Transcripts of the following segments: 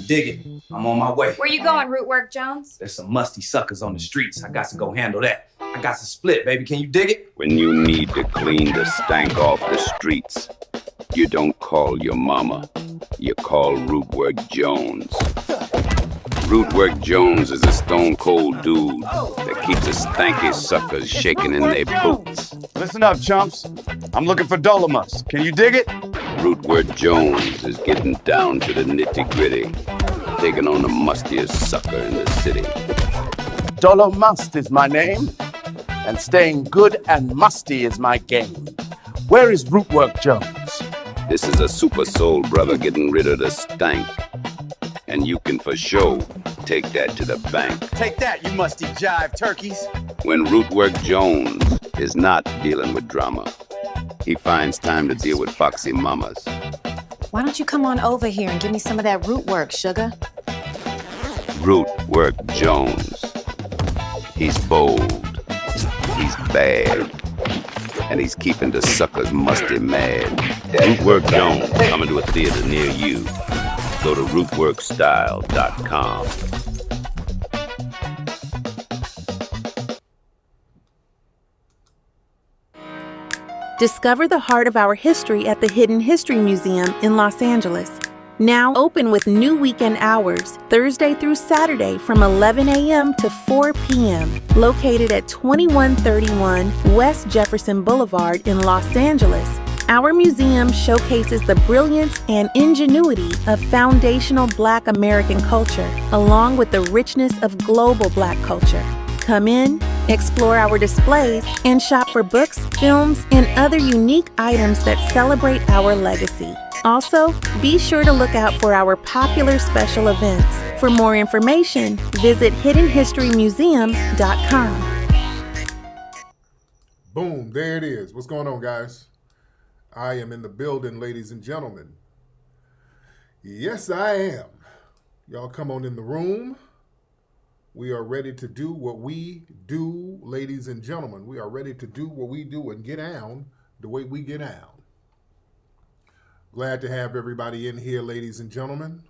Dig it. I'm on my way. Where you going, Rootwork Jones? There's some musty suckers on the streets. I got to go handle that. I got to split, baby. Can you dig it? When you need to clean the stank off the streets, you don't call your mama. You call Rootwork Jones. Rootwork Jones is a stone-cold dude that keeps the stanky suckers shaking in their boots. Listen up, chumps. I'm looking for Dolomus. Can you dig it? Rootwork Jones is getting down to the nitty-gritty, taking on the mustiest sucker in the city. Dolomust is my name, and staying good and musty is my game. Where is Rootwork Jones? This is a super soul brother getting rid of the stank. And you can for sure take that to the bank. Take that, you musty jive turkeys. When Rootwork Jones is not dealing with drama, he finds time to deal with foxy mamas. Why don't you come on over here and give me some of that root work, sugar? Rootwork Jones. He's bold. He's bad. And he's keeping the suckers musty mad. Rootwork Jones coming to a theater near you. Go to rootworkstyle.com. Discover the heart of our history at the Hidden History Museum in Los Angeles. Now open with new weekend hours, Thursday through Saturday from 11 a.m. to 4 p.m. Located at 2131 West Jefferson Boulevard in Los Angeles. Our museum showcases the brilliance and ingenuity of foundational Black American culture, along with the richness of global Black culture. Come in, explore our displays, and shop for books, films, and other unique items that celebrate our legacy. Also, be sure to look out for our popular special events. For more information, visit hiddenhistorymuseum.com. Boom, there it is. What's going on, guys? I am in the building, ladies and gentlemen. Yes, I am. Y'all come on in the room. We are ready to do what we do, ladies and gentlemen. We are ready to do what we do and get down the way we get down. Glad to have everybody in here, ladies and gentlemen.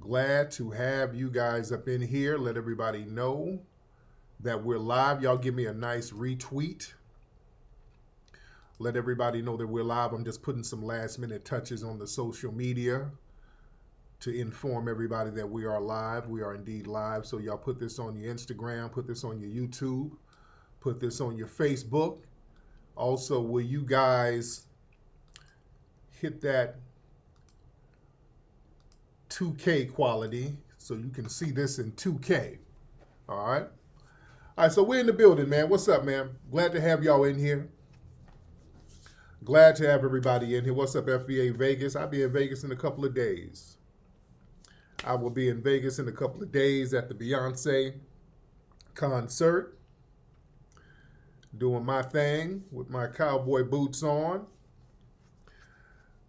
Glad to have you guys up in here. Let everybody know that we're live. Y'all give me a nice retweet. Let everybody know that we're live. I'm just putting some last minute touches on the social media to inform everybody that we are live. We are indeed live. So y'all put this on your Instagram, put this on your YouTube, put this on your Facebook. Also, will you guys hit that 2K quality so you can see this in 2K? All right. All right, so we're in the building, man. What's up, man? Glad to have y'all in here. Glad to have everybody in here. What's up, FBA Vegas? I'll be in Vegas in a couple of days. I will be in Vegas in a couple of days at the Beyonce concert, doing my thing with my cowboy boots on.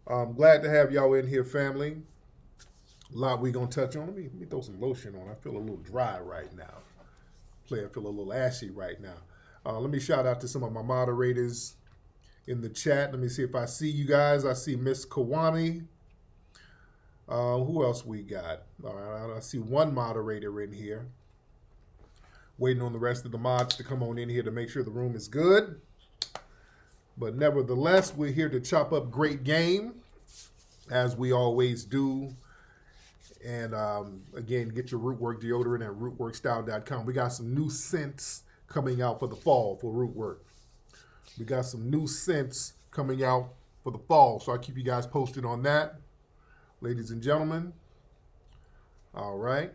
I'm glad to have y'all in here, family. A lot we gonna touch on. Let me throw some lotion on. I feel a little dry right now. I feel a little ashy right now. Let me shout out to some of my moderators in the chat. Let me see if I see you guys. I see Miss Kawani. Who else we got? All right, I see one moderator in here. Waiting on the rest of the mods to come on in here to make sure the room is good. But nevertheless, we're here to chop up great game, as we always do. And again, get your Rootwork deodorant at rootworkstyle.com. We got some new scents coming out for the fall for Rootwork. We got some new scents coming out for the fall, so I'll keep you guys posted on that, ladies and gentlemen. All right.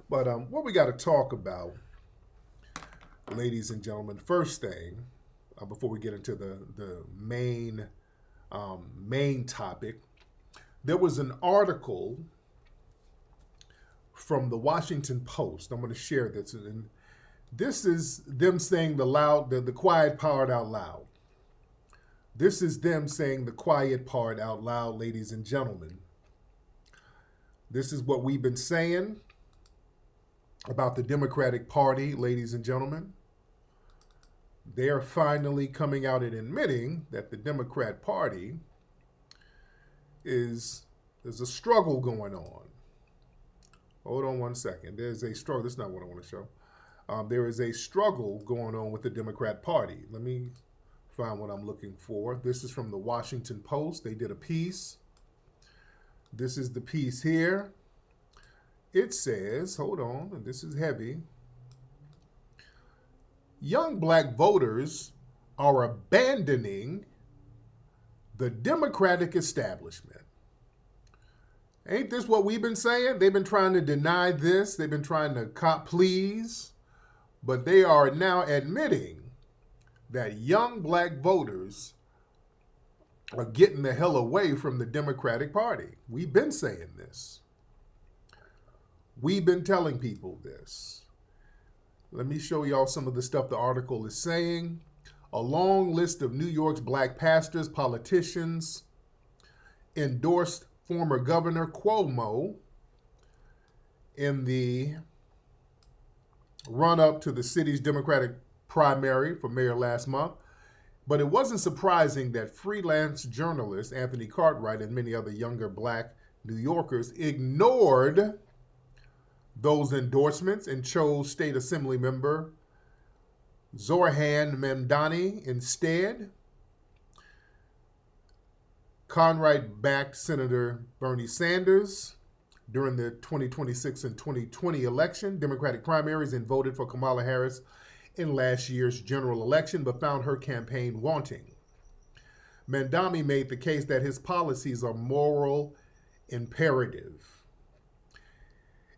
But what we got to talk about, ladies and gentlemen, first thing, before we get into the main topic, there was an article from the Washington Post. I'm going to share this, and this is them saying the quiet part out loud. This is them saying the quiet part out loud, ladies and gentlemen. This is what we've been saying about the Democratic Party, ladies and gentlemen. They're finally coming out and admitting that the Democrat Party is There's a struggle going on. Hold on one second. There's a struggle. This is not what I want to show. There is a struggle going on with the Democrat Party. Let me find what I'm looking for. This is from the Washington Post. They did a piece. This is the piece here. It says, hold on, and this is heavy. Young black voters are abandoning the Democratic establishment. Ain't this what we've been saying? They've been trying to deny this. They've been trying to cop pleas. But they are now admitting that young black voters are getting the hell away from the Democratic Party. We've been saying this. We've been telling people this. Let me show y'all some of the stuff the article is saying. A long list of New York's black pastors, politicians, endorsed former Governor Cuomo in the run-up to the city's Democratic primary for mayor last month. But it wasn't surprising that freelance journalist Anthony Cartwright and many other younger black New Yorkers ignored those endorsements and chose state assembly member Zoran Mamdani instead. Cartwright backed Senator Bernie Sanders during the 2026 and 2020 election, Democratic primaries, and voted for Kamala Harris in last year's general election, but found her campaign wanting. Mamdani made the case that his policies are moral imperative.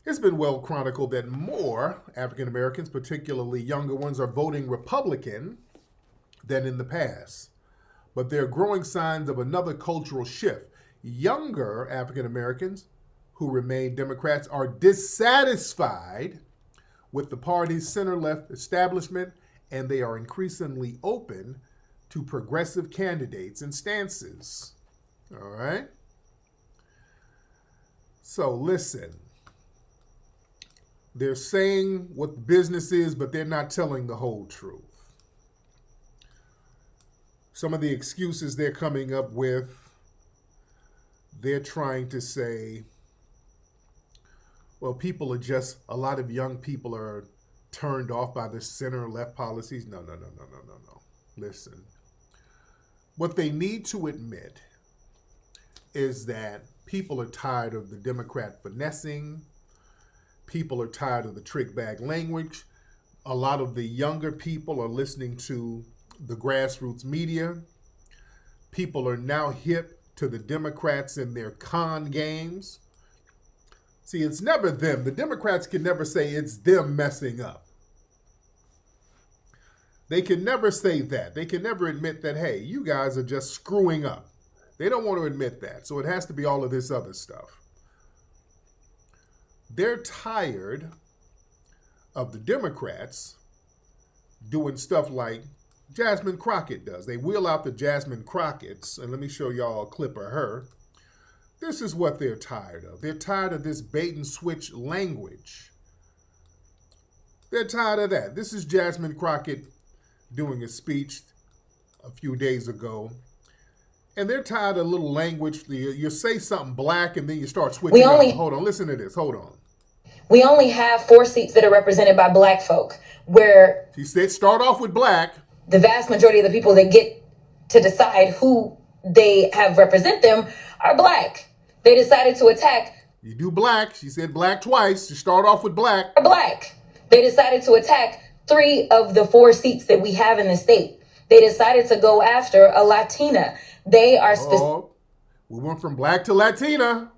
It's been well chronicled that more African Americans, particularly younger ones, are voting Republican than in the past. But there are growing signs of another cultural shift. Younger African Americans who remain Democrats are dissatisfied with the party's center-left establishment, and they are increasingly open to progressive candidates and stances. All right? So listen. They're saying what the business is, but they're not telling the whole truth. Some of the excuses they're coming up with, they're trying to say, well, people are just, a lot of young people are turned off by the center-left policies. No. Listen. What they need to admit is that people are tired of the Democrat finessing. People are tired of the trick bag language. A lot of the younger people are listening to the grassroots media. People are now hip to the Democrats and their con games. See, it's never them. The Democrats can never say it's them messing up. They can never say that. They can never admit that, hey, you guys are just screwing up. They don't want to admit that. So it has to be all of this other stuff. They're tired of the Democrats doing stuff like Jasmine Crockett does. They wheel out the Jasmine Crockett's, and let me show y'all a clip of her. This is what they're tired of. They're tired of this bait and switch language. They're tired of that. This is Jasmine Crockett doing a speech a few days ago. And they're tired of little language. You say something black and then you start switching up. Hold on, listen to this. Hold on. We only have 4 seats that are represented by black folk, where she said start off with black. The vast majority of the people that get to decide who they have represent them are black. They decided to attack. You do black. She said black twice. You start off with black. Black. They decided to attack 3 of the 4 seats that we have in the state. They decided to go after a Latina. They are we went from black to Latina.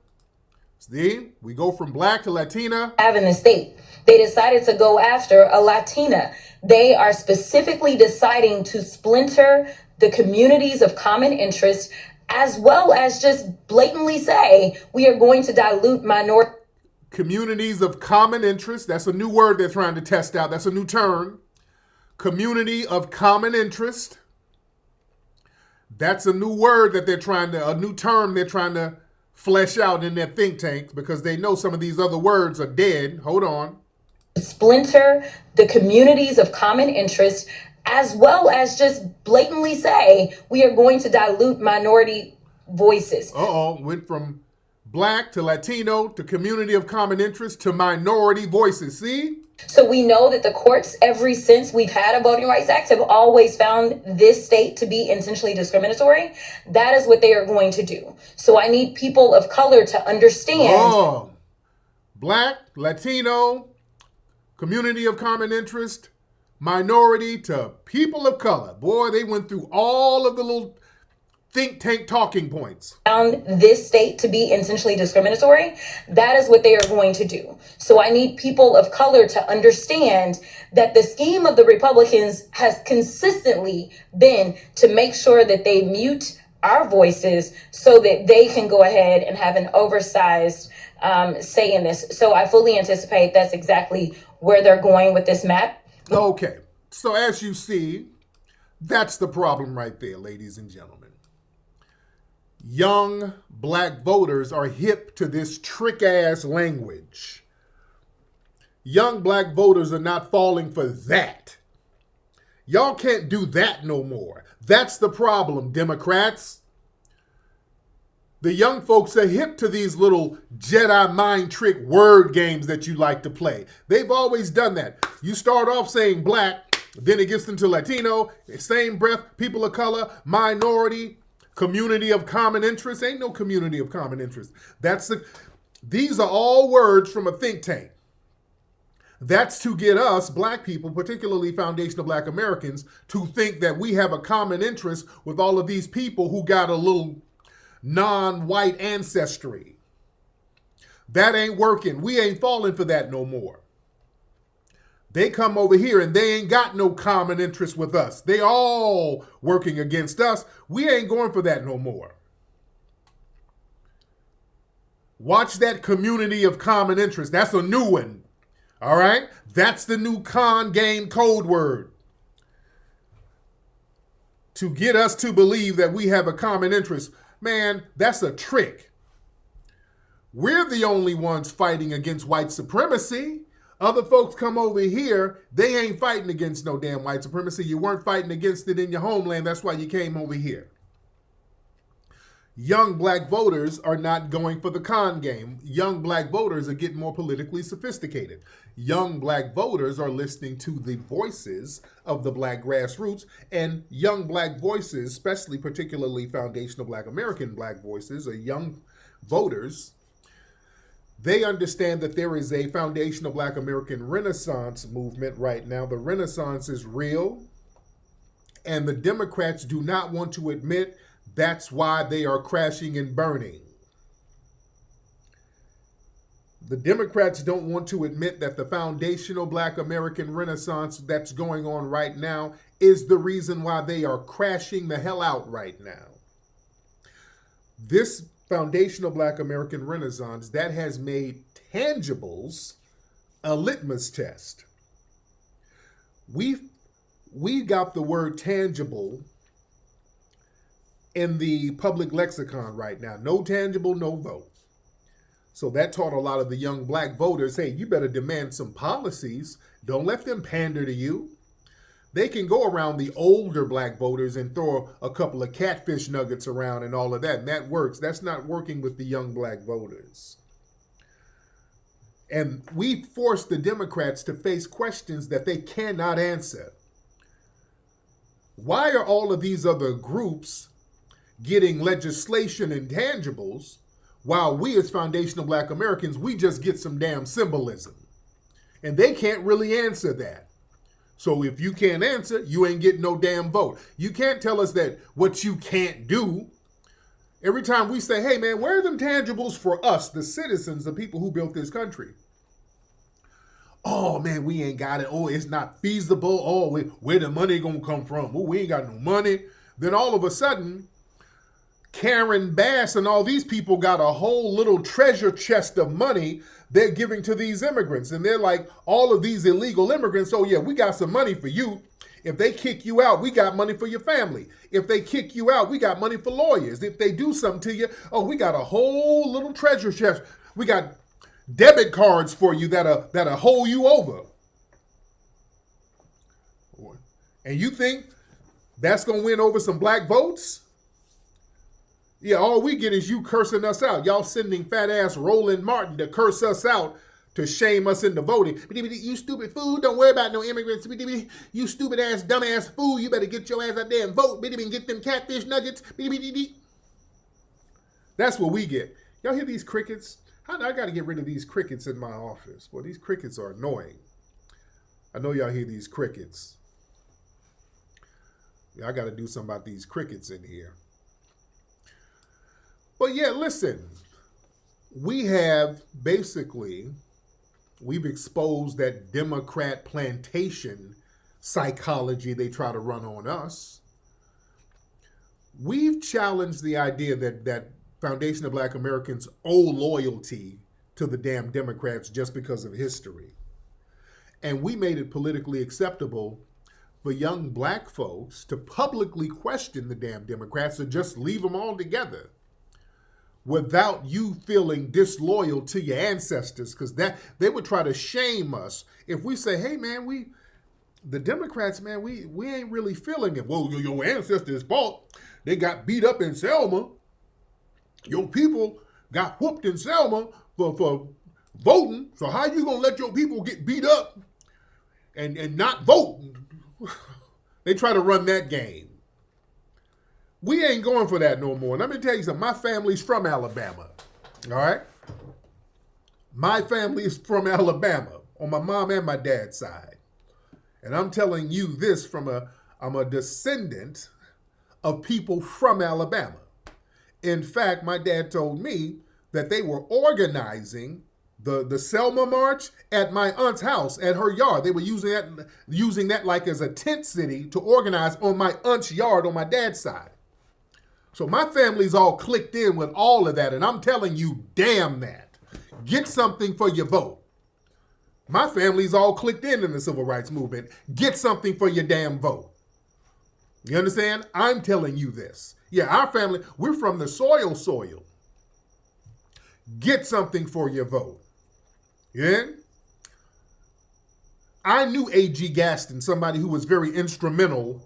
See, we go from black to Latina. In the state. They decided to go after a Latina. They are specifically deciding to splinter the communities of common interest, as well as just blatantly say, we are going to dilute minority. Communities of common interest. That's a new word they're trying to test out. That's a new term. Community of common interest. That's a new word that a new term they're trying to flesh out in their think tanks because they know some of these other words are dead. Hold on. Splinter the communities of common interest, as well as just blatantly say, we are going to dilute minority voices. Went from Black to Latino to community of common interest to minority voices. See? So we know that the courts, ever since we've had a Voting Rights Act, have always found this state to be intentionally discriminatory. That is what they are going to do. So I need people of color to understand. Black, Latino, community of common interest, minority to people of color. Boy, they went through all of the little think tank talking points. Found this state to be intentionally discriminatory. That is what they are going to do. So I need people of color to understand that the scheme of the Republicans has consistently been to make sure that they mute our voices so that they can go ahead and have an oversized say in this. So I fully anticipate that's exactly where they're going with this map. Okay, so as you see, that's the problem right there, ladies and gentlemen. Young black voters are hip to this trick-ass language. Young black voters are not falling for that. Y'all can't do that no more. That's the problem, Democrats. The young folks are hip to these little Jedi mind trick word games that you like to play. They've always done that. You start off saying black, then it gets into Latino, same breath, people of color, minority, community of common interest. Ain't no community of common interest. These are all words from a think tank. That's to get us, black people, particularly foundational black Americans, to think that we have a common interest with all of these people who got a little non-white ancestry. That ain't working. We ain't falling for that no more. They come over here and they ain't got no common interest with us. They all working against us. We ain't going for that no more. Watch that community of common interest. That's a new one. All right? That's the new con game code word. To get us to believe that we have a common interest. Man, that's a trick. We're the only ones fighting against white supremacy. Other folks come over here, they ain't fighting against no damn white supremacy. You weren't fighting against it in your homeland. That's why you came over here. Young black voters are not going for the con game. Young black voters are getting more politically sophisticated. Young black voters are listening to the voices of the black grassroots, and young black voices, especially particularly foundational black American black voices, or young voters, they understand that there is a foundational black American Renaissance movement right now. The Renaissance is real, and the Democrats do not want to admit that's why they are crashing and burning. The Democrats don't want to admit that the foundational black American Renaissance that's going on right now is the reason why they are crashing the hell out right now. This foundational black American Renaissance that has made tangibles a litmus test. We got the word tangible in the public lexicon right now. No tangible, no vote. So that taught a lot of the young black voters, hey, you better demand some policies. Don't let them pander to you. They can go around the older black voters and throw a couple of catfish nuggets around and all of that, and that works. That's not working with the young black voters. And we force the Democrats to face questions that they cannot answer. Why are all of these other groups getting legislation and tangibles while we as foundational black Americans, we just get some damn symbolism? And they can't really answer that. So if you can't answer, you ain't getting no damn vote. You can't tell us that what you can't do. Every time we say, hey man, where are them tangibles for us, the citizens, the people who built this country? Oh man, we ain't got it. Oh, it's not feasible. Oh, where the money gonna come from? Oh, we ain't got no money. Then all of a sudden, Karen Bass and all these people got a whole little treasure chest of money they're giving to these immigrants. And they're like, all of these illegal immigrants, oh yeah, we got some money for you. If they kick you out, we got money for your family. If they kick you out, we got money for lawyers. If they do something to you, oh, we got a whole little treasure chest. We got debit cards for you that'll hold you over. And you think that's going to win over some black votes? Yeah, all we get is you cursing us out. Y'all sending fat ass Roland Martin to curse us out, to shame us into voting. You stupid fool, don't worry about no immigrants. You stupid ass, dumb ass fool, you better get your ass out there and vote. Get them catfish nuggets. That's what we get. Y'all hear these crickets? I got to get rid of these crickets in my office. Well, these crickets are annoying. I know y'all hear these crickets. Yeah, I got to do something about these crickets in here. But yeah, listen, we've exposed that Democrat plantation psychology they try to run on us. We've challenged the idea that Foundation of Black Americans owe loyalty to the damn Democrats just because of history. And we made it politically acceptable for young black folks to publicly question the damn Democrats or just leave them all together, without you feeling disloyal to your ancestors, because that they would try to shame us if we say, hey man, the Democrats, man, we ain't really feeling it. Well, your ancestors' fault. They got beat up in Selma. Your people got whooped in Selma for voting. So how you gonna let your people get beat up and not vote? They try to run that game. We ain't going for that no more. Let me tell you something. My family's from Alabama. All right? My family is from Alabama on my mom and my dad's side. And I'm telling you this I'm a descendant of people from Alabama. In fact, my dad told me that they were organizing the Selma March at my aunt's house, at her yard. They were using that like as a tent city to organize on my aunt's yard on my dad's side. So my family's all clicked in with all of that, and I'm telling you, damn that. Get something for your vote. My family's all clicked in the civil rights movement. Get something for your damn vote. You understand? I'm telling you this. Yeah, our family, we're from the soil. Get something for your vote. Yeah? I knew A.G. Gaston, somebody who was very instrumental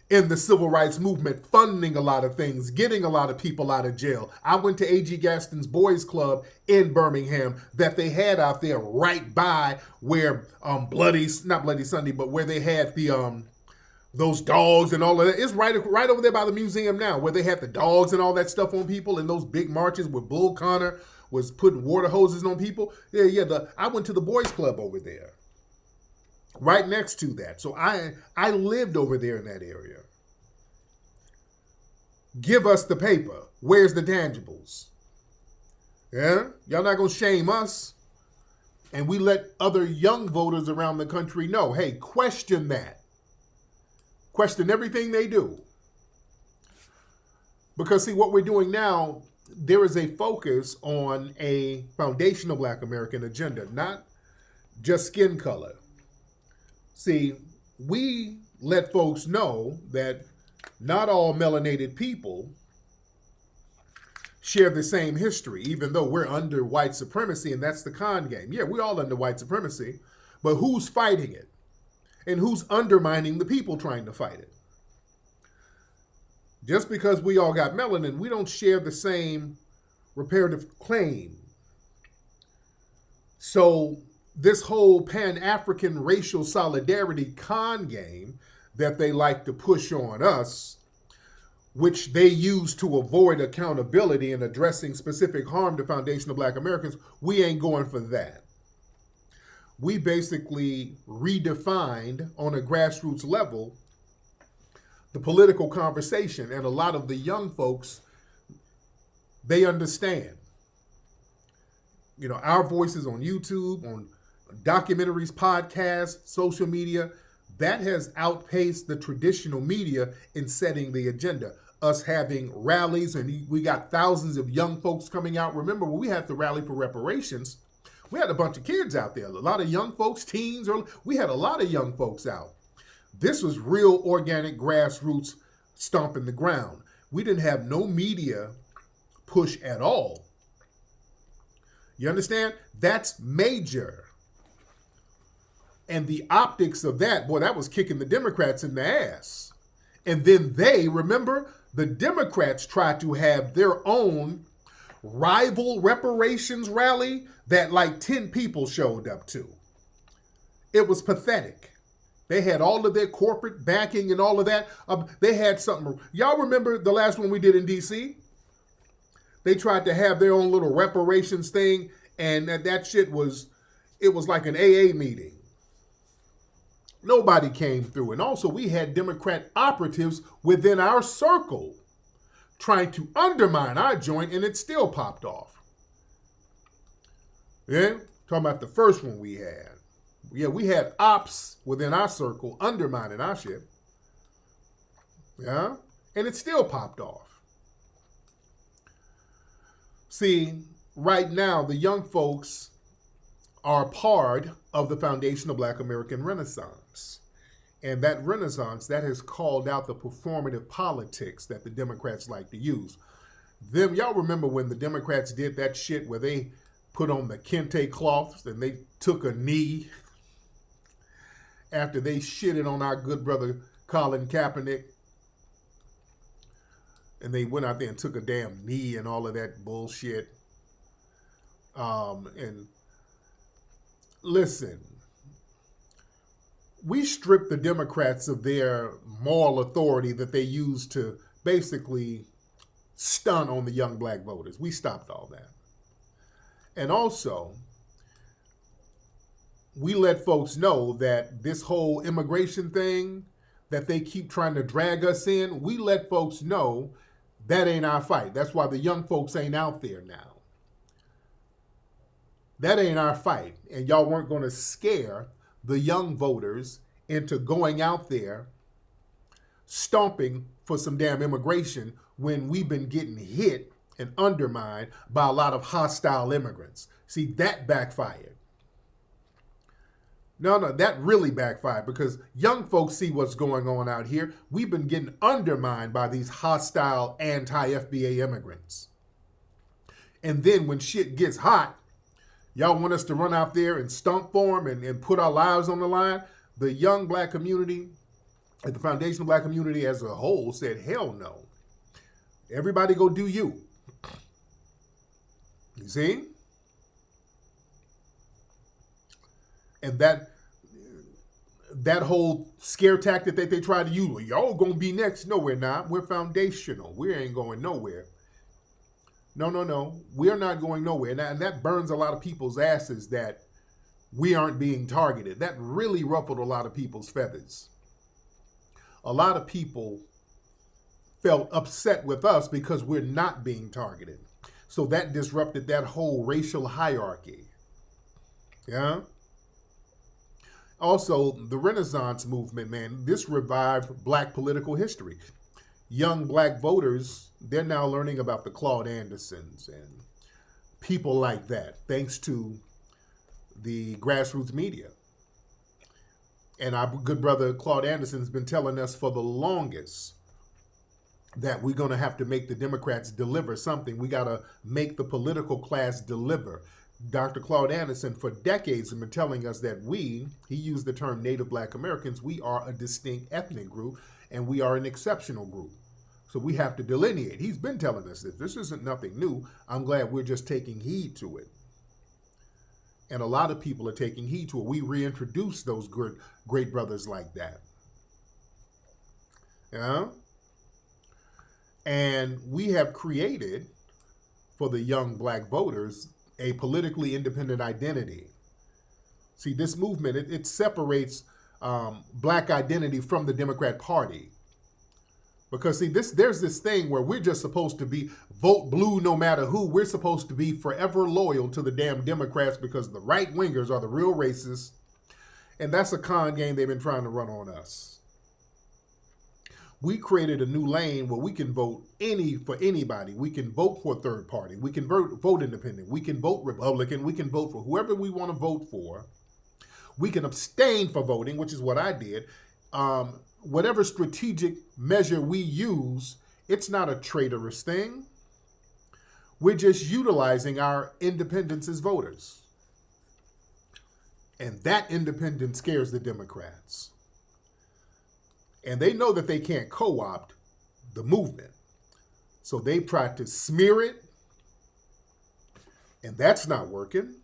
in the civil rights movement, funding a lot of things, getting a lot of people out of jail. I went to A.G. Gaston's Boys Club in Birmingham that they had out there right by where not Bloody Sunday, but where they had the those dogs and all of that. It's right over there by the museum now, where they had the dogs and all that stuff on people, and those big marches where Bull Connor was putting water hoses on people. I went to the Boys Club over there, right next to that. So I lived over there in that area. Give us the paper. Where's the tangibles? Yeah? Y'all not gonna shame us. And we let other young voters around the country know, hey, question that. Question everything they do. Because see, what we're doing now, there is a focus on a foundational Black American agenda, not just skin color. See, we let folks know that not all melanated people share the same history, even though we're under white supremacy, and that's the con game. Yeah, we're all under white supremacy, but who's fighting it? And who's undermining the people trying to fight it? Just because we all got melanin, we don't share the same reparative claim. So this whole Pan-African racial solidarity con game that they like to push on us, which they use to avoid accountability and addressing specific harm to foundational Black Americans, we ain't going for that. We basically redefined on a grassroots level the political conversation, and a lot of the young folks, they understand. You know, our voices on YouTube, on documentaries, podcasts, social media, that has outpaced the traditional media in setting the agenda. Us having rallies, and we got thousands of young folks coming out. Remember, when we had the rally for reparations, we had a bunch of kids out there, a lot of young folks, teens, we had a lot of young folks out. This was real organic grassroots stomping the ground. We didn't have no media push at all. You understand? That's major. And the optics of that, boy, that was kicking the Democrats in the ass. And then remember, the Democrats tried to have their own rival reparations rally that like 10 people showed up to. It was pathetic. They had all of their corporate backing and all of that. They had something. Y'all remember the last one we did in D.C.? They tried to have their own little reparations thing, and that shit was, it was like an AA meeting. Nobody came through. And also we had Democrat operatives within our circle trying to undermine our joint, and it still popped off. Yeah? Talking about the first one we had. Yeah, we had ops within our circle undermining our shit. Yeah? And it still popped off. See, right now, the young folks are part of the Foundation of Black American Renaissance. And that renaissance, that has called out the performative politics that the Democrats like to use. Y'all remember when the Democrats did that shit where they put on the kente cloths and they took a knee after they shitted on our good brother Colin Kaepernick? And they went out there and took a damn knee and all of that bullshit. And listen, we stripped the Democrats of their moral authority that they used to basically stun on the young black voters. We stopped all that. And also, we let folks know that this whole immigration thing that they keep trying to drag us in, we let folks know that ain't our fight. That's why the young folks ain't out there now. That ain't our fight. And y'all weren't going to scare the young voters into going out there stomping for some damn immigration when we've been getting hit and undermined by a lot of hostile immigrants. See, that backfired. No, that really backfired because young folks see what's going on out here. We've been getting undermined by these hostile anti-FBA immigrants. And then when shit gets hot, y'all want us to run out there and stomp for them and put our lives on the line? The young black community, at the Foundation of Black Community as a whole, said, hell no. Everybody go do you. You see? And that whole scare tactic that they try to use, well, y'all gonna be next. No, we're not. We're foundational. We ain't going nowhere. No. We're not going nowhere. And that burns a lot of people's asses that we aren't being targeted. That really ruffled a lot of people's feathers. A lot of people felt upset with us because we're not being targeted. So that disrupted that whole racial hierarchy. Yeah? Also, the Renaissance movement, man, this revived black political history. Young black voters, they're now learning about the Claude Andersons and people like that, thanks to the grassroots media. And our good brother Claude Anderson's been telling us for the longest that we're going to have to make the Democrats deliver something. We got to make the political class deliver. Dr. Claude Anderson, for decades, has been telling us that he used the term Native Black Americans, we are a distinct ethnic group, and we are an exceptional group. So we have to delineate. He's been telling us this. This isn't nothing new. I'm glad we're just taking heed to it. And a lot of people are taking heed to it. We reintroduce those great brothers like that. Yeah? And we have created, for the young black voters, a politically independent identity. See, this movement, it separates black identity from the Democrat Party. Because see, there's this thing where we're just supposed to be vote blue no matter who. We're supposed to be forever loyal to the damn Democrats because the right wingers are the real racists. And that's a con game they've been trying to run on us. We created a new lane where we can vote for anybody. We can vote for a third party. We can vote independent. We can vote Republican. We can vote for whoever we want to vote for. We can abstain for voting, which is what I did. Whatever strategic measure we use, it's not a traitorous thing. We're just utilizing our independence as voters. And that independence scares the Democrats. And they know that they can't co-opt the movement. So they tried to smear it, and that's not working.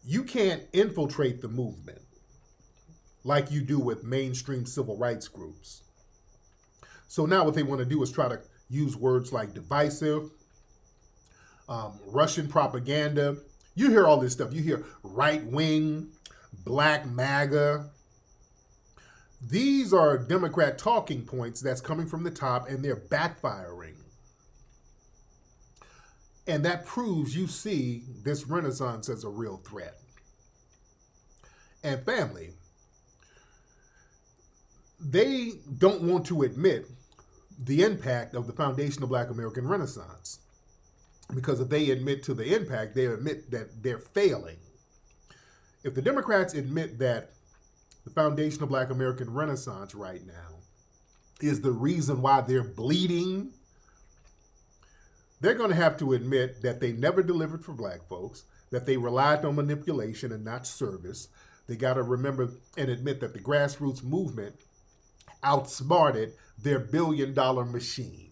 You can't infiltrate the movement like you do with mainstream civil rights groups. So now what they want to do is try to use words like divisive, Russian propaganda. You hear all this stuff. You hear right wing, black MAGA. These are Democrat talking points that's coming from the top, and they're backfiring. And that proves you see this Renaissance as a real threat. And family, they don't want to admit the impact of the foundational Black American Renaissance. Because if they admit to the impact, they admit that they're failing. If the Democrats admit that the foundational Black American Renaissance right now is the reason why they're bleeding, they're going to have to admit that they never delivered for Black folks, that they relied on manipulation and not service. They got to remember and admit that the grassroots movement outsmarted their billion-dollar machine.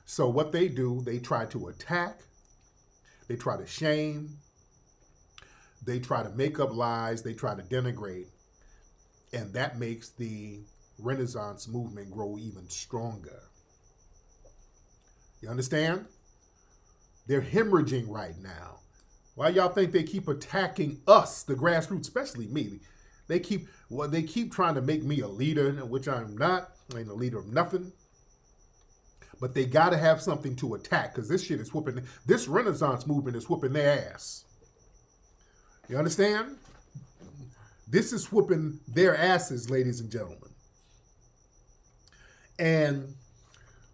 So what they do, they try to attack, they try to shame, they try to make up lies, they try to denigrate, and that makes the Renaissance movement grow even stronger. You understand? They're hemorrhaging right now. Why y'all think they keep attacking us, the grassroots, especially me? They keep trying to make me a leader, which I'm not. I ain't a leader of nothing. But they got to have something to attack, because this shit is whooping. This Renaissance movement is whooping their ass. You understand? This is whooping their asses, ladies and gentlemen. And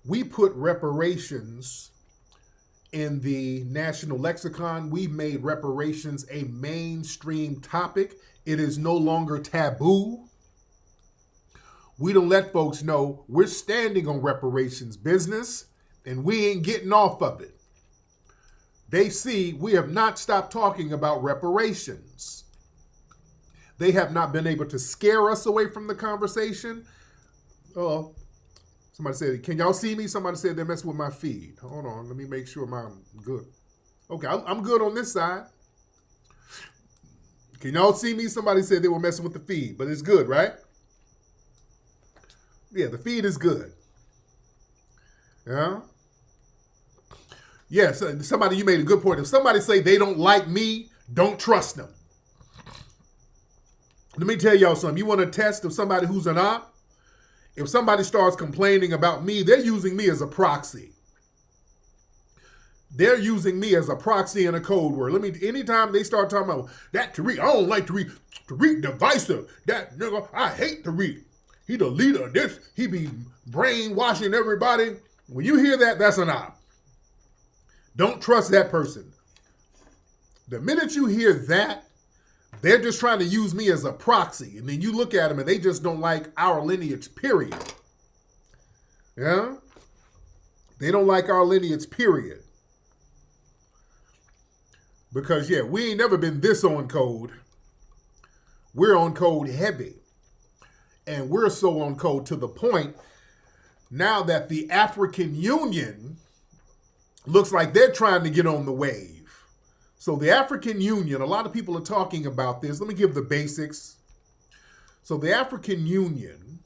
we put reparations in the national lexicon. We made reparations a mainstream topic. It is no longer taboo. We don't let folks know we're standing on reparations business and we ain't getting off of it. They see we have not stopped talking about reparations. They have not been able to scare us away from the conversation. Oh, somebody said, can y'all see me? Somebody said they're messing with my feed. Hold on, let me make sure I'm good. Okay, I'm good on this side. Can y'all see me? Somebody said they were messing with the feed, but it's good, right? Yeah, the feed is good. Yeah? Yes, somebody, you made a good point. If somebody say they don't like me, don't trust them. Let me tell y'all something. You want to test of somebody who's an op? If somebody starts complaining about me, they're using me as a proxy. They're using me as a proxy and a code word. Anytime they start talking about that Tariq, I don't like Tariq. Tariq divisive. That nigga, I hate Tariq. He the leader of this. He be brainwashing everybody. When you hear that, that's an op. Don't trust that person. The minute you hear that, they're just trying to use me as a proxy. And then you look at them and they just don't like our lineage, period. Yeah? They don't like our lineage, period. Because, yeah, we ain't never been this on code. We're on code heavy. And we're so on code to the point now that the African Union looks like they're trying to get on the wave. So the African Union, a lot of people are talking about this. Let me give the basics. So the African Union,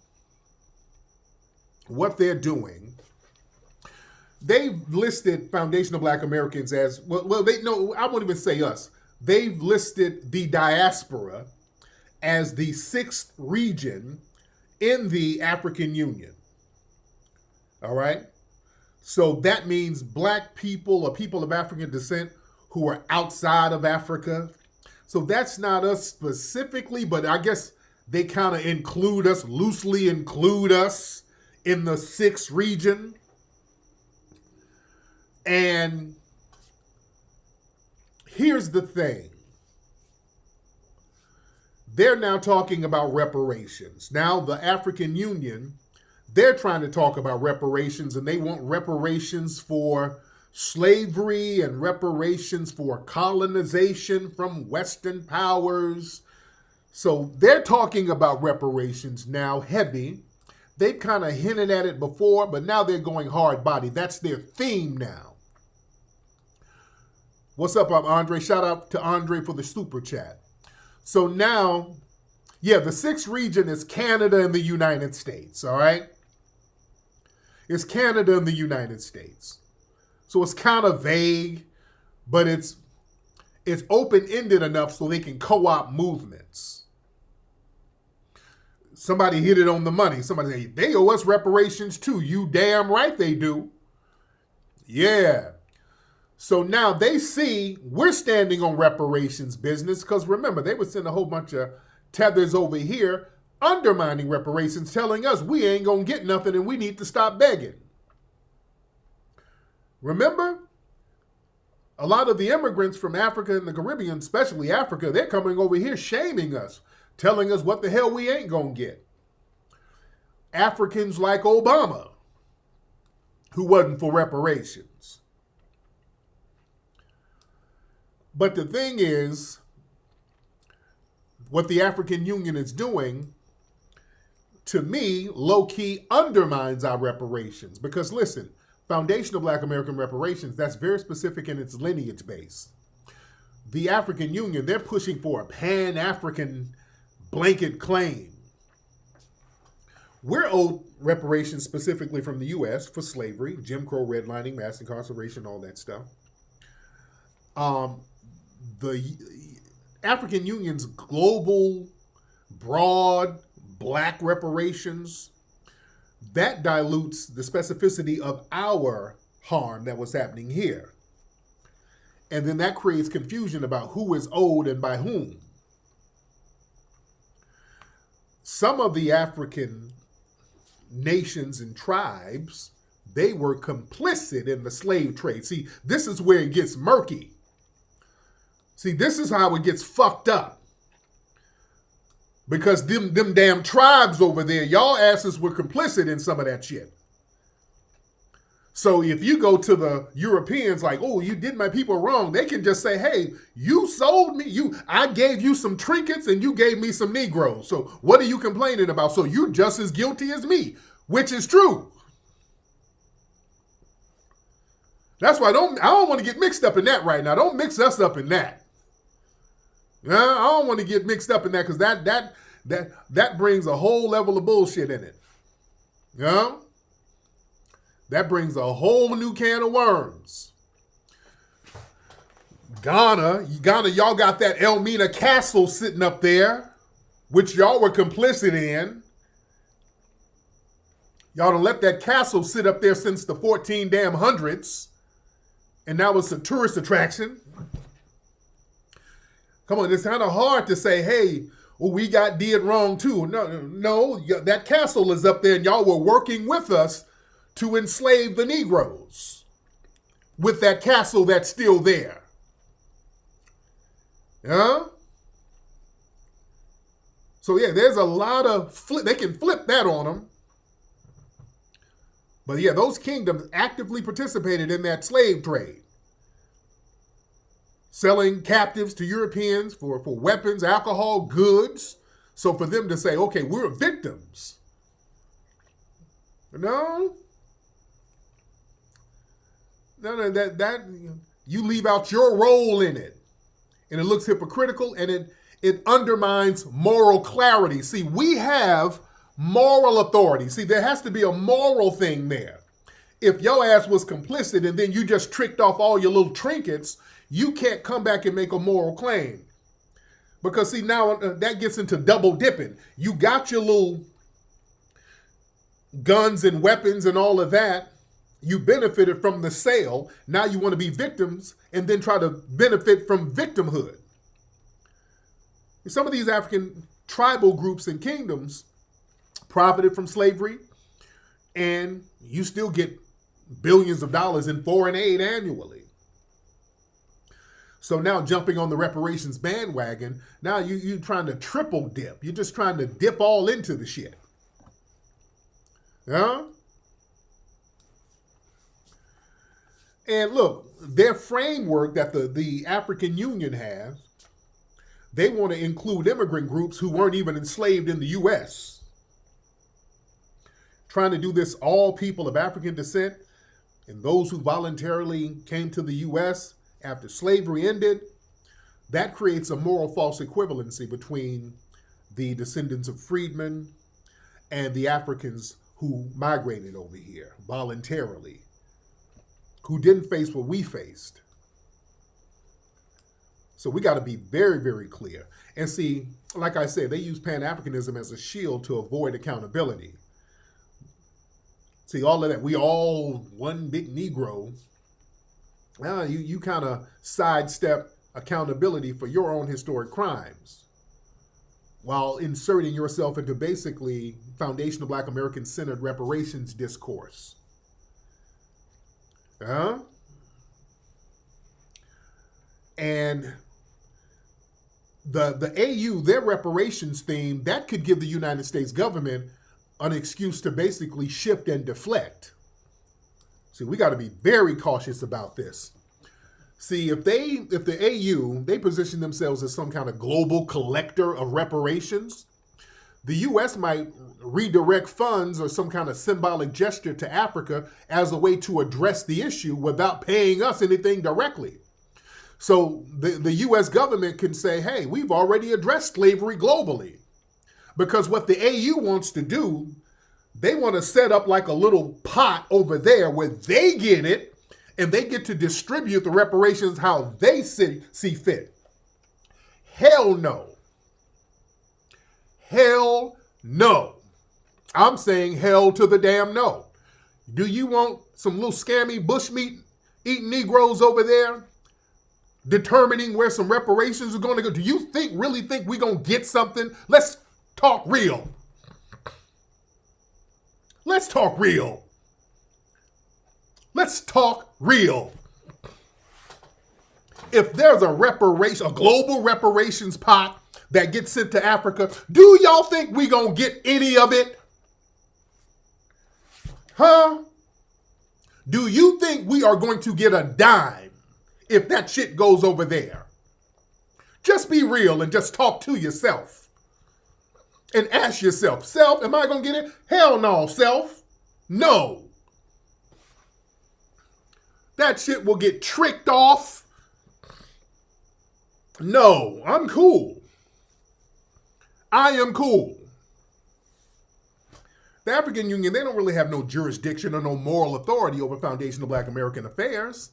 what they're doing, they've listed foundational Black Americans as, I won't even say us. They've listed the diaspora as the 6th region in the African Union. All right? So that means Black people or people of African descent who are outside of Africa. So that's not us specifically, but I guess they kind of include us, loosely include us in the 6th region. And here's the thing. They're now talking about reparations. Now the African Union, they're trying to talk about reparations, and they want reparations for slavery and reparations for colonization from Western powers. So they're talking about reparations now heavy. They've kind of hinted at it before, but now they're going hard body. That's their theme now. What's up, I'm Andre? Shout out to Andre for the super chat. So now, yeah, the sixth region is Canada and the United States, all right? It's Canada and the United States. So it's kind of vague, but it's open-ended enough so they can co-opt movements. Somebody hit it on the money. Somebody said, they owe us reparations too. You damn right they do. Yeah. So now they see we're standing on reparations business because remember, they would send a whole bunch of tethers over here undermining reparations, telling us we ain't going to get nothing and we need to stop begging. Remember? A lot of the immigrants from Africa and the Caribbean, especially Africa, they're coming over here shaming us, telling us what the hell we ain't going to get. Africans like Obama, who wasn't for reparations. But the thing is, what the African Union is doing, to me, low-key undermines our reparations. Because listen, foundational Black American reparations, that's very specific in its lineage base. The African Union, they're pushing for a Pan-African blanket claim. We're owed reparations specifically from the U.S. for slavery, Jim Crow, redlining, mass incarceration, all that stuff. The African Union's global, broad, Black reparations, that dilutes the specificity of our harm that was happening here. And then that creates confusion about who is owed and by whom. Some of the African nations and tribes, they were complicit in the slave trade. See, this is where it gets murky. See, this is how it gets fucked up. Because them damn tribes over there, y'all asses were complicit in some of that shit. So if you go to the Europeans like, oh, you did my people wrong, they can just say, hey, you sold me, I gave you some trinkets and you gave me some Negroes. So what are you complaining about? So you're just as guilty as me, which is true. That's why I don't want to get mixed up in that right now. Don't mix us up in that. I don't want to get mixed up in that because that brings a whole level of bullshit in it. You know? That brings a whole new can of worms. Ghana, y'all got that Elmina Castle sitting up there, which y'all were complicit in. Y'all done let that castle sit up there since the 14 damn hundreds, and now it's a tourist attraction. Come on, it's kind of hard to say, hey, well, we did wrong too. No, that castle is up there and y'all were working with us to enslave the Negroes with that castle that's still there. Yeah? So yeah, there's a lot of they can flip that on them. But yeah, those kingdoms actively participated in that slave trade. Selling captives to Europeans for weapons, alcohol, goods. So for them to say, okay, we're victims. No, that you leave out your role in it. And it looks hypocritical and it undermines moral clarity. See, we have moral authority. See, there has to be a moral thing there. If your ass was complicit and then you just tricked off all your little trinkets, you can't come back and make a moral claim. Because see, now that gets into double dipping. You got your little guns and weapons and all of that. You benefited from the sale. Now you want to be victims and then try to benefit from victimhood. Some of these African tribal groups and kingdoms profited from slavery, and you still get billions of dollars in foreign aid annually. So now jumping on the reparations bandwagon, now you're trying to triple dip. You're just trying to dip all into the shit. Yeah? And look, their framework that the African Union has, They want to include immigrant groups who weren't even enslaved in the U.S. Trying to do this all people of African descent and those who voluntarily came to the U.S. after slavery ended, that creates a moral false equivalency between the descendants of freedmen and the Africans who migrated over here voluntarily, who didn't face what we faced. So we got to be very, very clear. And see, like I said, they use Pan-Africanism as a shield to avoid accountability. See, all of that, we all one big Negro. You kind of sidestep accountability for your own historic crimes while inserting yourself into basically foundational Black American-centered reparations discourse. And the AU, their reparations theme, that could give the United States government an excuse to basically shift and deflect. See, we got to be very cautious about this. See, if the AU, they position themselves as some kind of global collector of reparations, the U.S. might redirect funds or some kind of symbolic gesture to Africa as a way to address the issue without paying us anything directly. So the U.S. government can say, hey, we've already addressed slavery globally. Because what the AU wants to do, they want to set up like a little pot over there where they get it and they get to distribute the reparations how they see fit. Hell no. Hell no. I'm saying hell to the damn no. Do you want some little scammy bushmeat eating Negroes over there determining where some reparations are going to go? Do you really think we're going to get something? Let's talk real. Let's talk real. Let's talk real. If there's a global reparations pot that gets sent to Africa, do y'all think we gonna get any of it? Huh? Do you think we are going to get a dime if that shit goes over there? Just be real and just talk to yourself. And ask yourself, self, am I going to get it? Hell no, self. No. That shit will get tricked off. No, I'm cool. I am cool. The African Union, they don't really have no jurisdiction or no moral authority over foundational Black American affairs.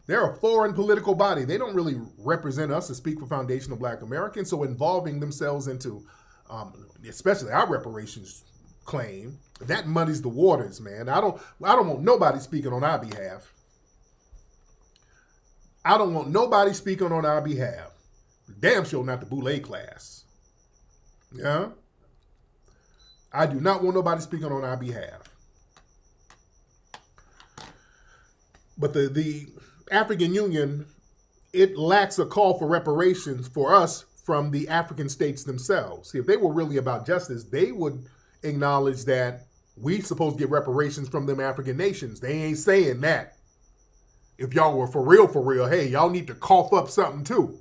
They're a foreign political body. They don't really represent us to speak for foundational Black Americans. So involving themselves into, especially our reparations claim, that muddies the waters, man. I don't want nobody speaking on our behalf. I don't want nobody speaking on our behalf. Damn sure not the Boule class. Yeah? I do not want nobody speaking on our behalf. But the African Union, it lacks a call for reparations for us from the African states themselves. See, if they were really about justice, they would acknowledge that we supposed to get reparations from them African nations. They ain't saying that. If y'all were for real, hey, y'all need to cough up something too.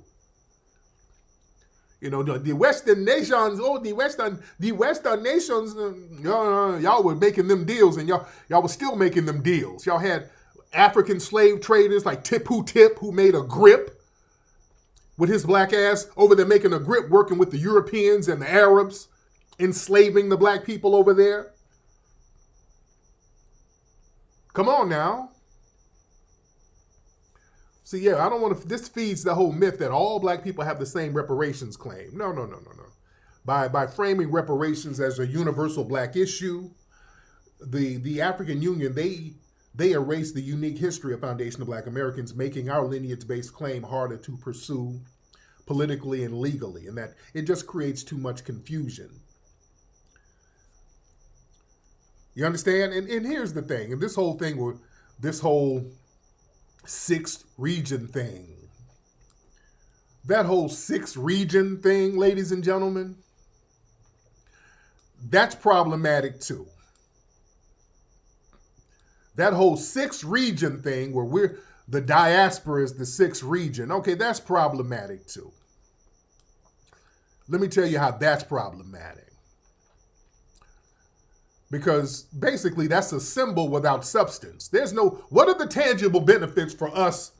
You know, the Western nations, the Western nations, y'all were making them deals, and y'all were still making them deals. Y'all had African slave traders like Tip, who made a grip with his black ass over there making a grip, working with the Europeans and the Arabs, enslaving the black people over there. Come on now. See, yeah, I don't want to, this feeds the whole myth that all black people have the same reparations claim. No. By framing reparations as a universal black issue, the African Union, they erase the unique history of foundational Black Americans, making our lineage-based claim harder to pursue politically and legally, and that it just creates too much confusion. You understand? And here's the thing, and this whole sixth region thing, that whole sixth region thing, ladies and gentlemen, that's problematic too. That whole sixth region thing where the diaspora is the sixth region, okay, that's problematic too. Let me tell you how that's problematic. Because basically that's a symbol without substance. What are the tangible benefits for us,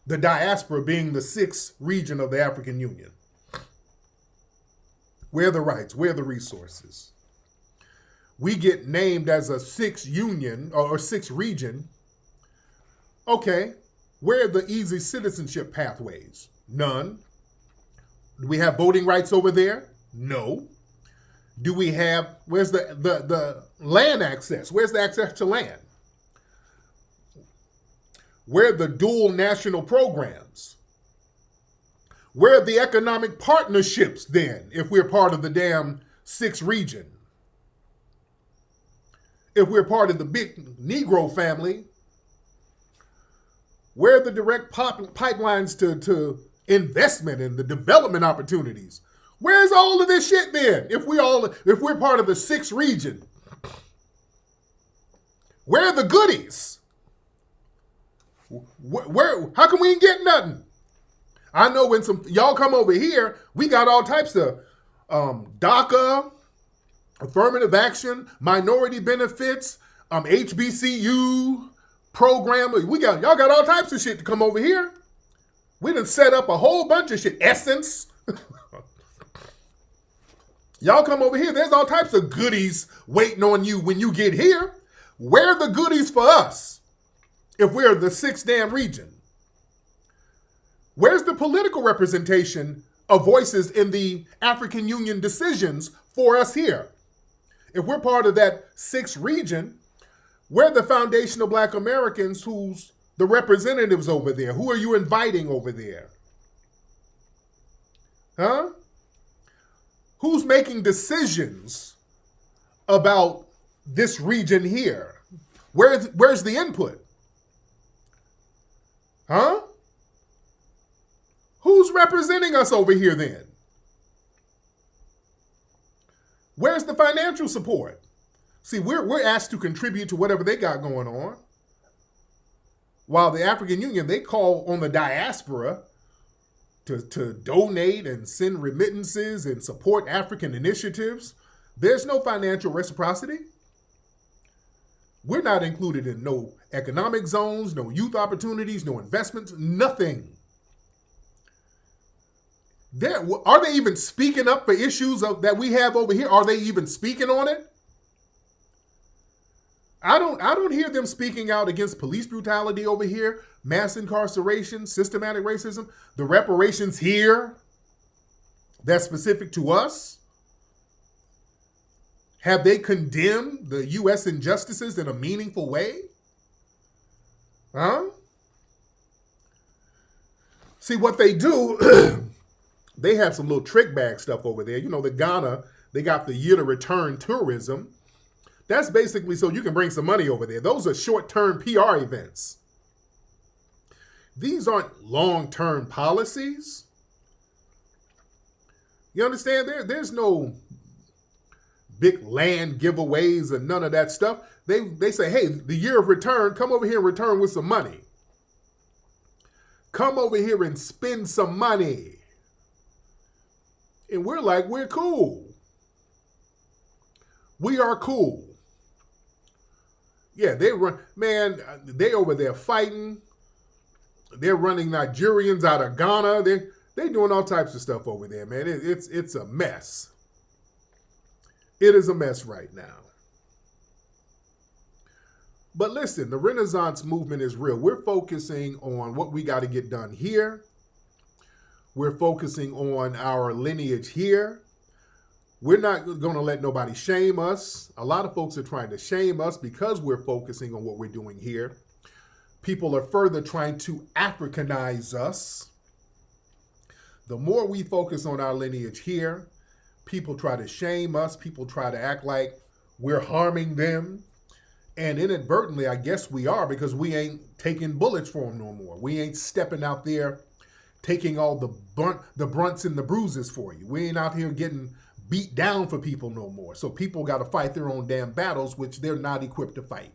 the diaspora being the 6th region of the African Union? Where are the rights? Where are the resources? We get named as a 6th union or 6th region. Okay, where are the easy citizenship pathways? None. Do we have voting rights over there? No. Do we have, where's the land access? Where's the access to land? Where are the dual national programs? Where are the economic partnerships then, if we're part of the damn 6th region? If we're part of the big Negro family, where are the direct pipelines to investment and the development opportunities? Where's all of this shit then? If we're part of the 6th region, where are the goodies? How come we ain't getting nothing? I know when y'all come over here, we got all types of DACA, affirmative action, minority benefits, HBCU program. Y'all got all types of shit to come over here. We done set up a whole bunch of shit. Essence. Y'all come over here, there's all types of goodies waiting on you when you get here. Where are the goodies for us if we're the 6th damn region? Where's the political representation of voices in the African Union decisions for us here? If we're part of that 6th region, where are the foundational Black Americans who's the representatives over there? Who are you inviting over there? Huh? Who's making decisions about this region here? Where's the input? Huh? Who's representing us over here then? Where's the financial support? See, we're asked to contribute to whatever they got going on. While the African Union, they call on the diaspora to donate and send remittances and support African initiatives. There's no financial reciprocity. We're not included in no economic zones, no youth opportunities, no investments, nothing. Are they even speaking up for issues that we have over here? Are they even speaking on it? I don't hear them speaking out against police brutality over here, mass incarceration, systematic racism, the reparations here that's specific to us. Have they condemned the U.S. injustices in a meaningful way? Huh? See, what they do, they have some little trick bag stuff over there. You know, the Ghana, they got the year to return tourism. That's basically so you can bring some money over there. Those are short-term PR events. These aren't long-term policies. You understand? There's no big land giveaways and none of that stuff. They say, hey, the year of return, come over here and return with some money. Come over here and spend some money. And we're like, we're cool. We are cool. Yeah, they over there fighting. They're running Nigerians out of Ghana. They're doing all types of stuff over there, man. It's a mess. It is a mess right now. But listen, the Renaissance movement is real. We're focusing on what we got to get done here. We're focusing on our lineage here. We're not going to let nobody shame us. A lot of folks are trying to shame us because we're focusing on what we're doing here. People are further trying to Africanize us. The more we focus on our lineage here, people try to shame us. People try to act like we're harming them. And inadvertently, I guess we are, because we ain't taking bullets for them no more. We ain't stepping out there taking all the brunts and the bruises for you. We ain't out here getting beat down for people no more. So people got to fight their own damn battles, which they're not equipped to fight.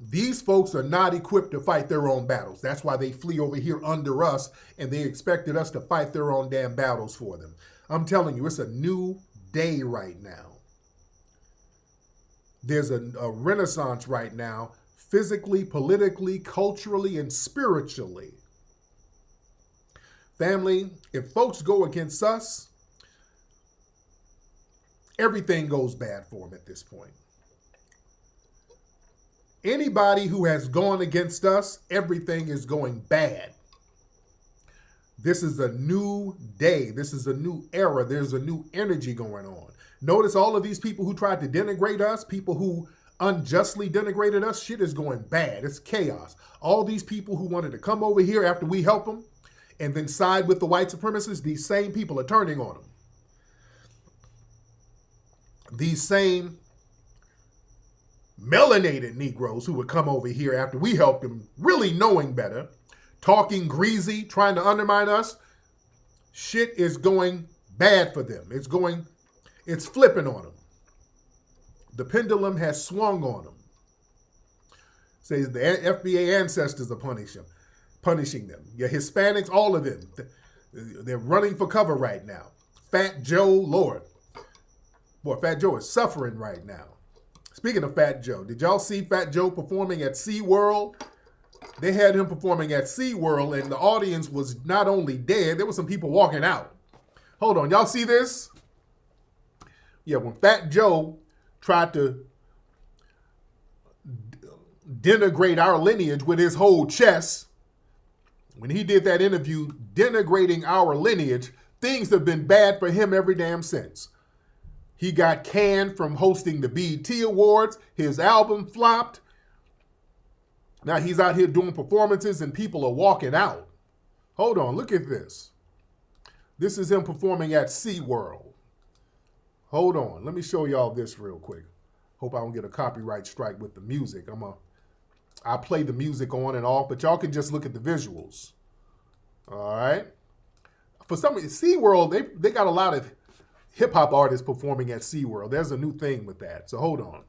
These folks are not equipped to fight their own battles. That's why they flee over here under us, and they expected us to fight their own damn battles for them. I'm telling you, it's a new day right now. There's a renaissance right now, physically, politically, culturally, and spiritually. Family, if folks go against us, everything goes bad for them at this point. Anybody who has gone against us, everything is going bad. This is a new day. This is a new era. There's a new energy going on. Notice all of these people who tried to denigrate us, people who unjustly denigrated us, shit is going bad. It's chaos. All these people who wanted to come over here after we help them and then side with the white supremacists, these same people are turning on them. These same melanated Negroes who would come over here after we helped them, really knowing better, talking greasy, trying to undermine us, shit is going bad for them. It's flipping on them. The pendulum has swung on them. Says the FBA ancestors are punishing them. Your Hispanics, all of them, they're running for cover right now. Fat Joe, Lord. Boy, Fat Joe is suffering right now. Speaking of Fat Joe, did y'all see Fat Joe performing at SeaWorld? They had him performing at SeaWorld, and the audience was not only dead, there were some people walking out. Hold on, y'all see this? Yeah, when Fat Joe tried to denigrate our lineage with his whole chest, when he did that interview denigrating our lineage, things have been bad for him every damn since. He got canned from hosting the BET Awards. His album flopped. Now he's out here doing performances and people are walking out. Hold on, look at this. This is him performing at SeaWorld. Hold on, let me show y'all this real quick. Hope I don't get a copyright strike with the music. I play the music on and off, but y'all can just look at the visuals. All right. For some reason, SeaWorld, they got a lot of hip-hop artists performing at SeaWorld. There's a new thing with that. So hold on.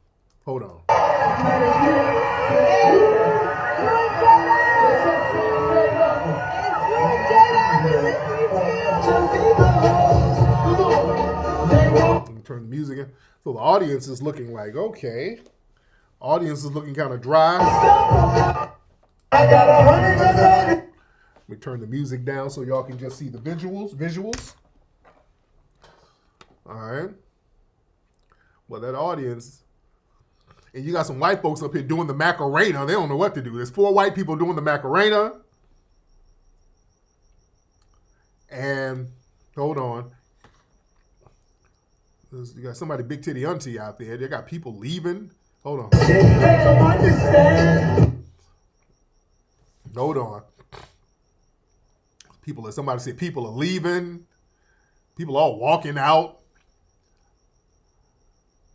Let me turn the music in. So the audience is looking like, okay. Audience is looking kind of dry. Let me turn the music down so y'all can just see the visuals. All right. Well, that audience, and you got some white folks up here doing the Macarena. They don't know what to do. There's 4 white people doing the Macarena. And hold on. You got somebody big titty auntie out there. They got people leaving. Hold on. Hold on. Somebody said people are leaving. People all walking out.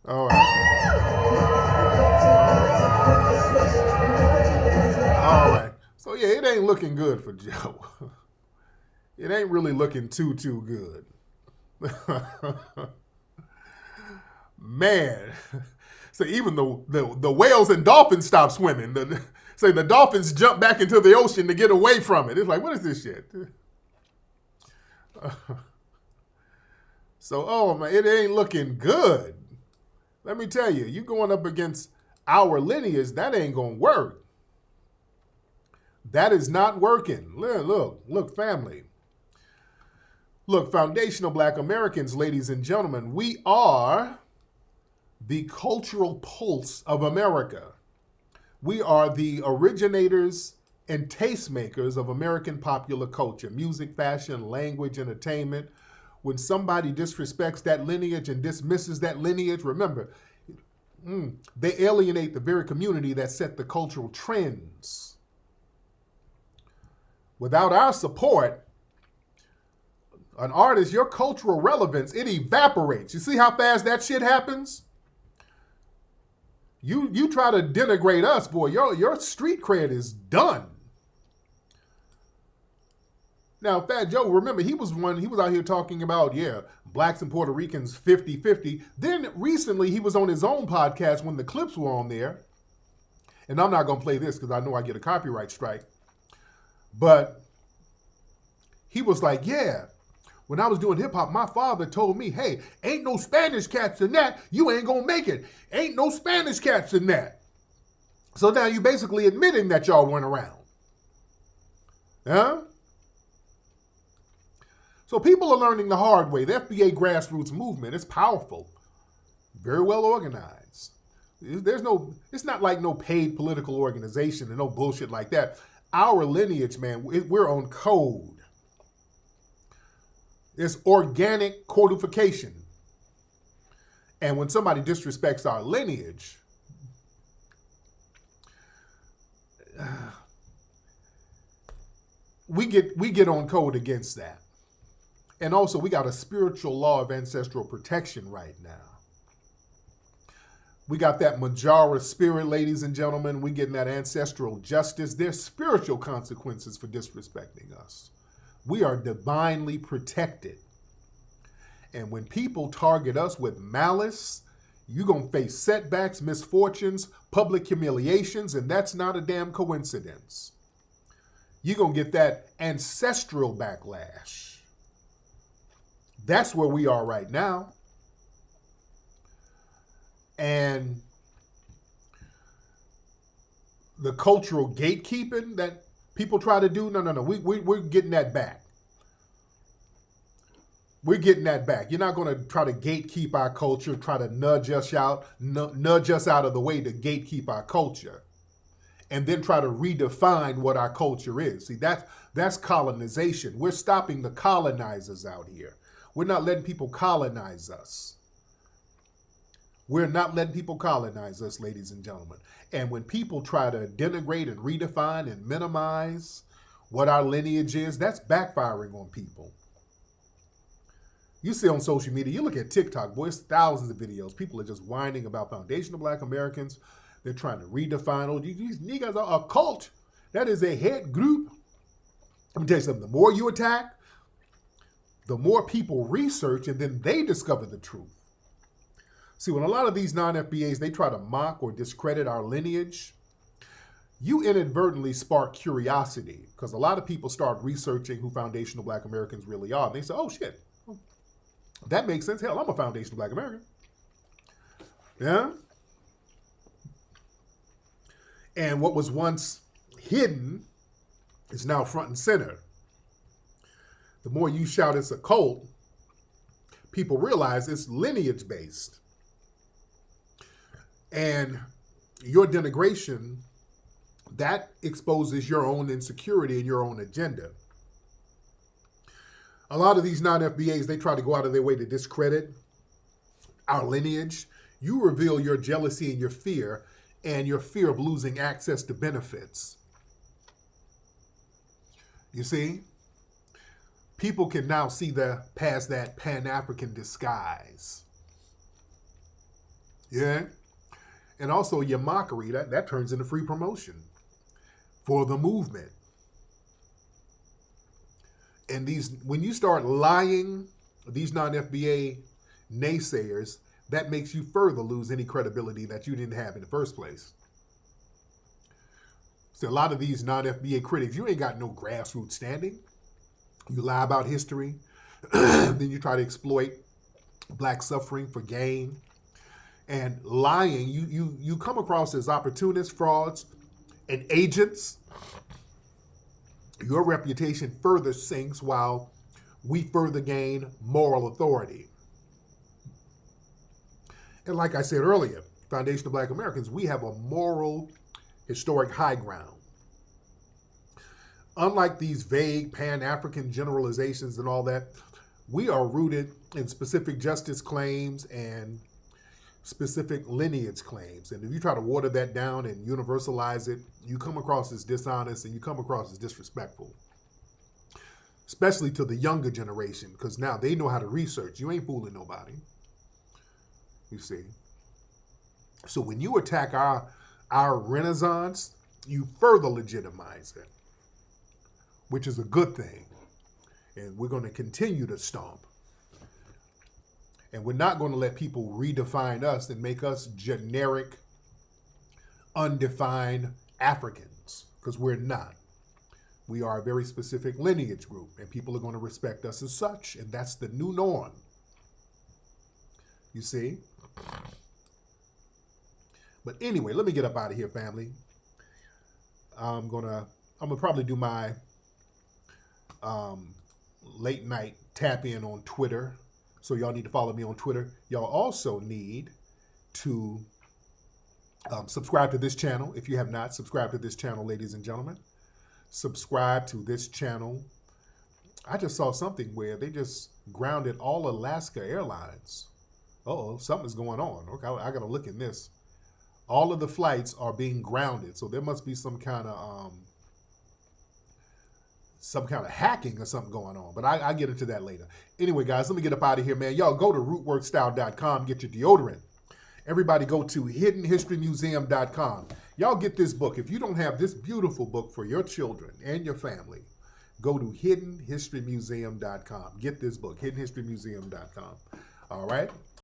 All right. All right. So yeah, it ain't looking good for Joe. It ain't really looking too good. Man. So even the whales and dolphins stop swimming. The dolphins jump back into the ocean to get away from it. It's like, what is this shit? So, oh man, it ain't looking good. Let me tell you, you going up against our lineage, that ain't gonna work. That is not working. Look, family. Look, foundational Black Americans, ladies and gentlemen, we are the cultural pulse of America. We are the originators and tastemakers of American popular culture, music, fashion, language, entertainment. When somebody disrespects that lineage and dismisses that lineage, remember, they alienate the very community that set the cultural trends. Without our support, an artist, your cultural relevance, it evaporates. You see how fast that shit happens? You try to denigrate us, boy, your street cred is done. Now, Fat Joe, remember, he was out here talking about, blacks and Puerto Ricans 50-50. Then recently he was on his own podcast when the clips were on there. And I'm not going to play this because I know I get a copyright strike. But he was like, yeah, when I was doing hip hop, my father told me, hey, ain't no Spanish cats in that. You ain't going to make it. Ain't no Spanish cats in that. So now you basically admitting that y'all went around. Huh? So people are learning the hard way. The FBA grassroots movement is powerful, very well organized. It's not like no paid political organization and no bullshit like that. Our lineage, man, we're on code. It's organic codification. And when somebody disrespects our lineage, we get on code against that. And also, we got a spiritual law of ancestral protection right now. We got that Majara spirit, ladies and gentlemen. We getting that ancestral justice. There's spiritual consequences for disrespecting us. We are divinely protected. And when people target us with malice, you're going to face setbacks, misfortunes, public humiliations, and that's not a damn coincidence. You're going to get that ancestral backlash. That's where we are right now. And the cultural gatekeeping that people try to do, no. We're getting that back. We're getting that back. You're not going to try to gatekeep our culture, try to nudge us out of the way to gatekeep our culture, and then try to redefine what our culture is. See, that's colonization. We're stopping the colonizers out here. We're not letting people colonize us. We're not letting people colonize us, ladies and gentlemen. And when people try to denigrate and redefine and minimize what our lineage is, that's backfiring on people. You see on social media, you look at TikTok, boy, it's thousands of videos. People are just whining about foundational Black Americans. They're trying to redefine, oh, these niggas are a cult. That is a head group. Let me tell you something. The more you attack, the more people research, and then they discover the truth. See, when a lot of these non-FBAs, they try to mock or discredit our lineage, you inadvertently spark curiosity, because a lot of people start researching who foundational Black Americans really are. And they say, oh, shit, that makes sense. Hell, I'm a foundational Black American. Yeah? And what was once hidden is now front and center. The more you shout it's a cult, people realize it's lineage-based. And your denigration, that exposes your own insecurity and your own agenda. A lot of these non-FBAs, they try to go out of their way to discredit our lineage. You reveal your jealousy and your fear of losing access to benefits. You see? People can now see past that Pan-African disguise. Yeah? And also your mockery, that turns into free promotion for the movement. And when you start lying, these non-FBA naysayers, that makes you further lose any credibility that you didn't have in the first place. So a lot of these non-FBA critics, you ain't got no grassroots standing. You lie about history, then you try to exploit Black suffering for gain. And lying, you come across as opportunists, frauds, and agents. Your reputation further sinks while we further gain moral authority. And like I said earlier, Foundational Black Americans, we have a moral, historic high ground. Unlike these vague Pan-African generalizations and all that, we are rooted in specific justice claims and specific lineage claims. And if you try to water that down and universalize it, you come across as dishonest and you come across as disrespectful. Especially to the younger generation, because now they know how to research. You ain't fooling nobody. You see. So when you attack our renaissance, you further legitimize it, which is a good thing. And we're going to continue to stomp. And we're not going to let people redefine us and make us generic, undefined Africans, because we're not. We are a very specific lineage group, and people are going to respect us as such, and that's the new norm. You see? But anyway, let me get up out of here, family. I'm gonna probably do my late night tap in on Twitter. So y'all need to follow me on Twitter. Y'all also need to subscribe to this channel. If you have not subscribed to this channel, ladies and gentlemen, subscribe to this channel. I just saw something where they just grounded all Alaska Airlines. Uh-oh, something's going on. Okay, I gotta look in this. All of the flights are being grounded, so there must be some kind of hacking or something going on. But I get into that later. Anyway, guys, let me get up out of here, man. Y'all go to rootworkstyle.com, get your deodorant. Everybody go to hiddenhistorymuseum.com. Y'all get this book. If you don't have this beautiful book for your children and your family, go to hiddenhistorymuseum.com. Get this book, hiddenhistorymuseum.com. All right?